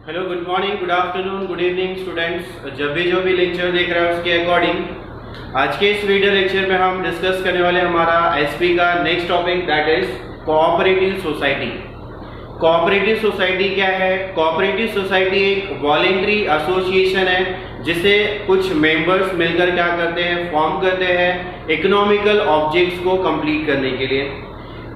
Hello, good morning, good afternoon, good evening students. जो भी lecture देख रहे हैं उसके अकॉर्डिंग आज के इस वीडियो लेक्चर में हम डिस्कस करने वाले हमारा एसपी का next topic, that is cooperative society. Cooperative society क्या है? कोऑपरेटिव सोसाइटी एक वॉलेंट्री एसोसिएशन है जिसे कुछ मेंबर्स मिलकर क्या करते हैं, फॉर्म करते हैं इकोनॉमिकल ऑब्जेक्ट्स को कंप्लीट करने के लिए।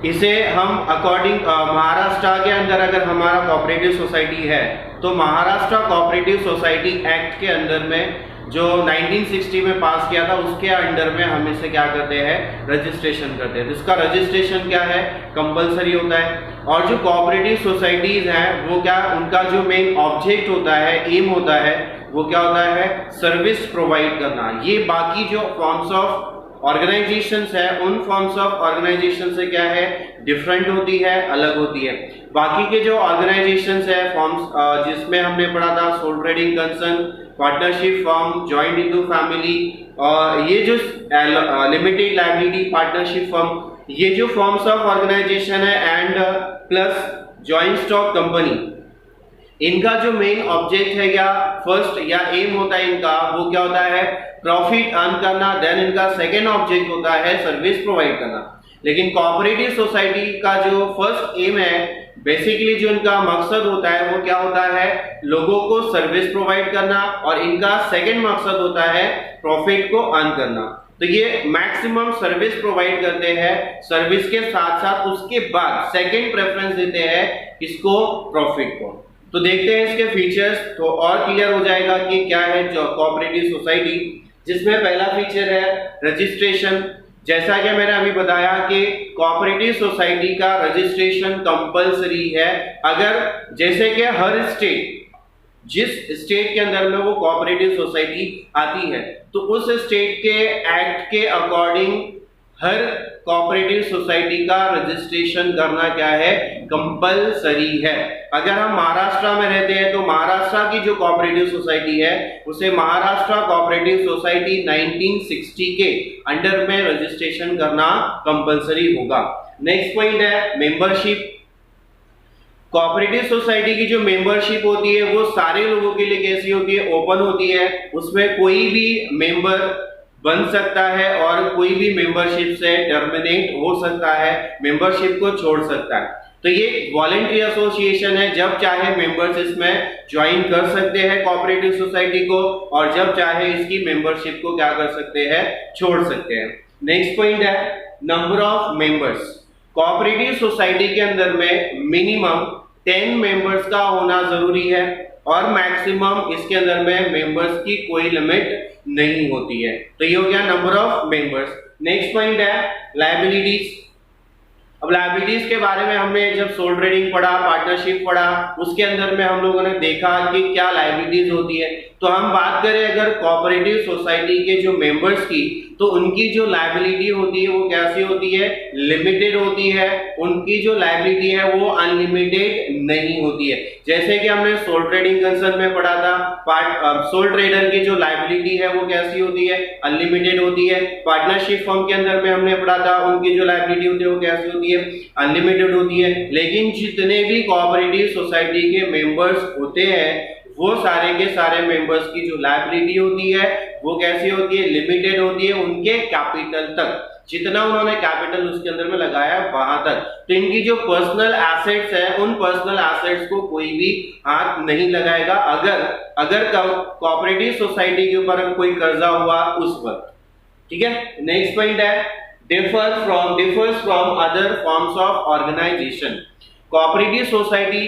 इसे हम अकॉर्डिंग महाराष्ट्र के अंदर अगर हमारा कोऑपरेटिव सोसाइटी है तो महाराष्ट्र कोऑपरेटिव सोसाइटी एक्ट के अंदर में जो 1960 में पास किया था उसके अंडर में हम इसे क्या करते हैं, रजिस्ट्रेशन करते हैं। जिसका रजिस्ट्रेशन क्या है, कंपलसरी होता है। और जो कोऑपरेटिव सोसाइटीज हैं वो क्या, उनका जो मेन ऑब्जेक्ट होता है, एम होता है, वो क्या होता है, सर्विस प्रोवाइड करना। ये बाकी जो फॉर्म्स ऑफ ऑर्गेनाइजेशंस है उन फॉर्म्स ऑफ ऑर्गेनाइजेशन से क्या है, डिफरेंट होती है, अलग होती है। बाकी के जो ऑर्गेनाइजेशंस है फॉर्म्स जिसमें हमने पढ़ा था sole trading concern, partnership firm, joint Hindu family, और ये जो लिमिटेड लायबिलिटी पार्टनरशिप फर्म, ये जो फॉर्म्स ऑफ ऑर्गेनाइजेशन है and plus joint stock company, इनका जो मेन ऑब्जेक्ट है या फर्स्ट या एम होता है इनका, वो क्या होता है, प्रॉफिट अर्न करना। देन इनका सेकेंड ऑब्जेक्ट होता है सर्विस प्रोवाइड करना। लेकिन कोऑपरेटिव सोसाइटी का जो फर्स्ट एम है, बेसिकली जो इनका मकसद होता है वो क्या होता है, लोगों को सर्विस प्रोवाइड करना, और इनका सेकेंड मकसद होता है प्रॉफिट को अर्न करना। तो ये मैक्सिमम सर्विस प्रोवाइड करते हैं, सर्विस के साथ साथ उसके बाद सेकेंड प्रेफरेंस देते हैं किसको, प्रॉफिट को। तो देखते हैं इसके फीचर्स तो और क्लियर हो जाएगा कि क्या है जो कोऑपरेटिव सोसाइटी। जिसमें पहला फीचर है रजिस्ट्रेशन। जैसा कि मैंने अभी बताया कि कोऑपरेटिव सोसाइटी का रजिस्ट्रेशन कंपलसरी है। अगर जैसे कि हर स्टेट, जिस स्टेट के अंदर में वो कोऑपरेटिव सोसाइटी आती है तो उस स्टेट के एक्ट के अकॉर्डिंग हर कोऑपरेटिव सोसाइटी का रजिस्ट्रेशन करना क्या है, कंपलसरी है। अगर हम महाराष्ट्र में रहते हैं तो महाराष्ट्र की जो कोऑपरेटिव सोसाइटी है उसे महाराष्ट्र कोऑपरेटिव सोसाइटी 1960 के अंडर में रजिस्ट्रेशन करना कंपलसरी होगा। नेक्स्ट पॉइंट है मेंबरशिप। कोऑपरेटिव सोसाइटी की जो मेंबरशिप होती है वो सारे लोगों के लिए कैसी होती है, ओपन होती है। उसमें कोई भी मेंबर बन सकता है और कोई भी मेंबरशिप से टर्मिनेट हो सकता है, मेंबरशिप को छोड़ सकता है। तो ये वॉलेंट्री एसोसिएशन है, जब चाहे मेंबर्स इसमें ज्वाइन कर सकते हैं कोऑपरेटिव सोसाइटी को, और जब चाहे इसकी मेंबरशिप को क्या कर सकते हैं, छोड़ सकते हैं। नेक्स्ट पॉइंट है number of members. Cooperative society के अंदर में मिनिमम 10 मेंबर्स का होना जरूरी है और मैक्सिमम इसके अंदर में मेंबर्स की कोई लिमिट नहीं होती है। तो ये हो गया number of members. Next point है लायबिलिटीज। अब लायबिलिटीज के बारे में हमने जब सोल ट्रेडिंग पढ़ा, पार्टनरशिप पढ़ा, उसके अंदर में हम लोगों ने देखा कि क्या लायबिलिटीज होती है। तो हम बात करें अगर कोऑपरेटिव सोसाइटी के जो मेंबर्स की, तो उनकी जो लायबिलिटी होती है वो कैसी होती है, लिमिटेड होती है। उनकी जो लायबिलिटी है वो अनलिमिटेड नहीं होती है। जैसे कि हमने सोल ट्रेडिंग कंसर्न में पढ़ा था, सोल ट्रेडर की जो लायबिलिटी है वो कैसी होती है, अनलिमिटेड होती है। पार्टनरशिप फर्म के अंदर में हमने पढ़ा था उनकी जो लायबिलिटी होती है वो कैसी होती है, अनलिमिटेड होती है। लेकिन जितने भी कोऑपरेटिव सोसाइटी के मेंबर्स होते हैं वो सारे के सारे मेंबर्स की जो लायबिलिटी होती है वो कैसी होती है, लिमिटेड होती है उनके कैपिटल तक। जितना उन्होंने कैपिटल उसके अंदर में लगाया वहां तक। तो इनकी जो पर्सनल एसेट्स है उन पर्सनल एसेट्स को कोई भी हाथ नहीं लगाएगा अगर कोऑपरेटिव सोसाइटी के ऊपर कोई कर्जा हुआ उस वक्त। ठीक है। नेक्स्ट पॉइंट है differs from other forms of organization। Cooperative society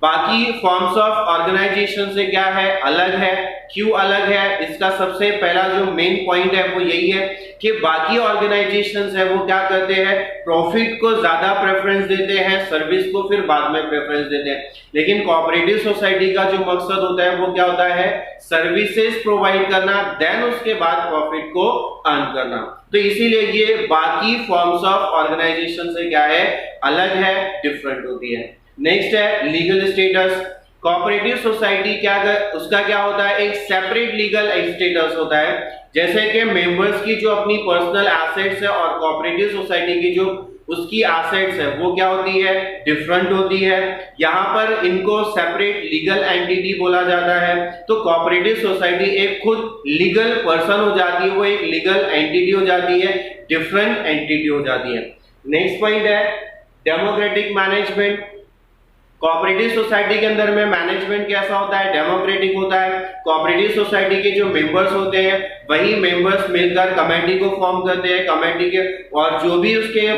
बाकी फॉर्म्स ऑफ ऑर्गेनाइजेशन से क्या है, अलग है। क्यों अलग है, इसका सबसे पहला जो मेन पॉइंट है वो यही है कि बाकी ऑर्गेनाइजेशंस है वो क्या करते हैं, प्रॉफिट को ज्यादा प्रेफरेंस देते हैं, सर्विस को फिर बाद में प्रेफरेंस देते हैं। लेकिन कोऑपरेटिव सोसाइटी का जो मकसद होता है वो क्या होता है, सर्विसेज प्रोवाइड करना, देन उसके बाद प्रॉफिट को अर्न करना। तो इसीलिए ये बाकी फॉर्म्स ऑफ ऑर्गेनाइजेशन से क्या है, अलग है, डिफरेंट होती है। नेक्स्ट है लीगल स्टेटस। कोऑपरेटिव सोसाइटी उसका क्या होता है, एक सेपरेट लीगल स्टेटस होता है। जैसे कि मेंबर्स की जो अपनी पर्सनल एसेट्स है और कोऑपरेटिव सोसाइटी की जो उसकी एसेट्स है वो क्या होती है, डिफरेंट होती है। यहाँ पर इनको सेपरेट लीगल एंटिटी बोला जाता है। तो कोऑपरेटिव सोसाइटी एक खुद लीगल पर्सन हो जाती है, वो एक लीगल एंटिटी हो जाती है, डिफरेंट एंटिटी हो जाती है। नेक्स्ट पॉइंट है डेमोक्रेटिक मैनेजमेंट। कोऑपरेटिव सोसाइटी के अंदर में मैनेजमेंट कैसा होता है, डेमोक्रेटिक होता है। कोऑपरेटिव सोसाइटी के जो मेंबर्स होते हैं वही मेंबर्स मिलकर कमेटी को फॉर्म करते हैं, कमेटी के और जो भी उसका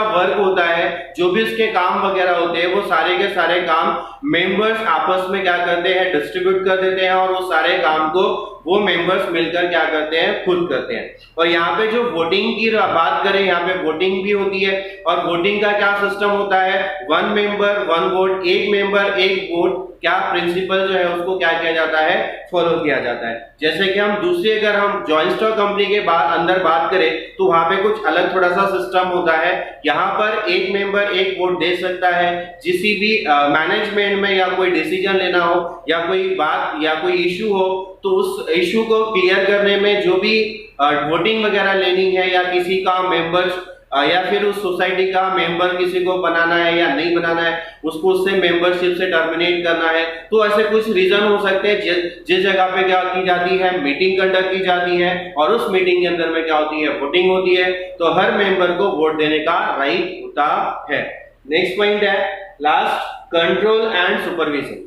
वर्क होता है, जो भी उसके काम वगैरह होते हैं, वो सारे के सारे काम मेंबर्स आपस में क्या करते हैं, डिस्ट्रीब्यूट कर देते हैं और वो सारे काम को वो मेंबर्स मिलकर क्या करते हैं, खुद करते हैं। और यहाँ पे जो वोटिंग की बात करें, यहाँ पे वोटिंग भी होती है और वोटिंग का क्या सिस्टम होता है, 1 मेंबर 1 वोट, एक मेंबर एक वोट, क्या प्रिंसिपल जो है उसको क्या किया जाता है, फॉलो किया जाता है। जैसे कि हम दूसरी अगर हम जॉइंट स्टॉक कंपनी के अंदर बात करें तो वहां पे कुछ अलग थोड़ा सा सिस्टम होता है। यहाँ पर एक मेंबर एक वोट दे सकता है। किसी भी मैनेजमेंट में या कोई डिसीजन लेना हो या कोई बात या कोई इशू हो तो उस इशू को क्लियर करने में जो भी वोटिंग वगैरह लेनी है या किसी का मेंबर्स या फिर उस सोसाइटी का मेंबर किसी को बनाना है या नहीं बनाना है, उसको उससे मेंबरशिप से टर्मिनेट करना है, तो ऐसे कुछ रीजन हो सकते हैं जिस जगह पे क्या की जाती है, मीटिंग कंडक्ट की जाती है और उस मीटिंग के अंदर में क्या होती है, वोटिंग होती है। तो हर मेंबर को वोट देने का राइट होता है। नेक्स्ट पॉइंट है last, control and supervision.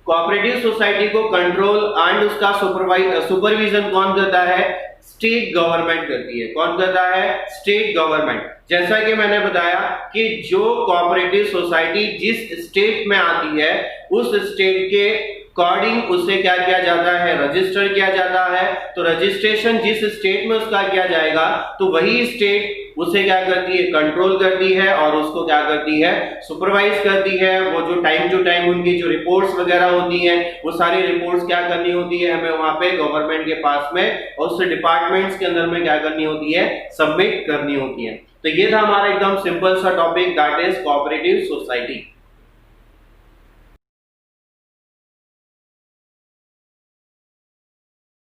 Cooperative society को कंट्रोल एंड उसका सुपरविजन कौन करता है, स्टेट गवर्नमेंट करती है। कौन करता है, स्टेट गवर्नमेंट। जैसा कि मैंने बताया कि जो कोऑपरेटिव सोसाइटी जिस स्टेट में आती है उस स्टेट के अकॉर्डिंग उसे क्या किया जाता है, रजिस्टर किया जाता है। तो रजिस्ट्रेशन जिस स्टेट में उसका किया जाएगा तो वही स्टेट उसे क्या करती है, कंट्रोल करती है और उसको क्या करती है, सुपरवाइज करती है। वो जो टाइम टू टाइम उनकी जो रिपोर्ट्स वगैरह होती हैं वो सारी रिपोर्ट्स क्या करनी होती है, हमें वहां पे गवर्नमेंट के पास में और उस डिपार्टमेंट्स के अंदर में क्या करनी होती है, सबमिट करनी होती है। तो ये था हमारा एकदम सिंपल सा topic, that is cooperative society.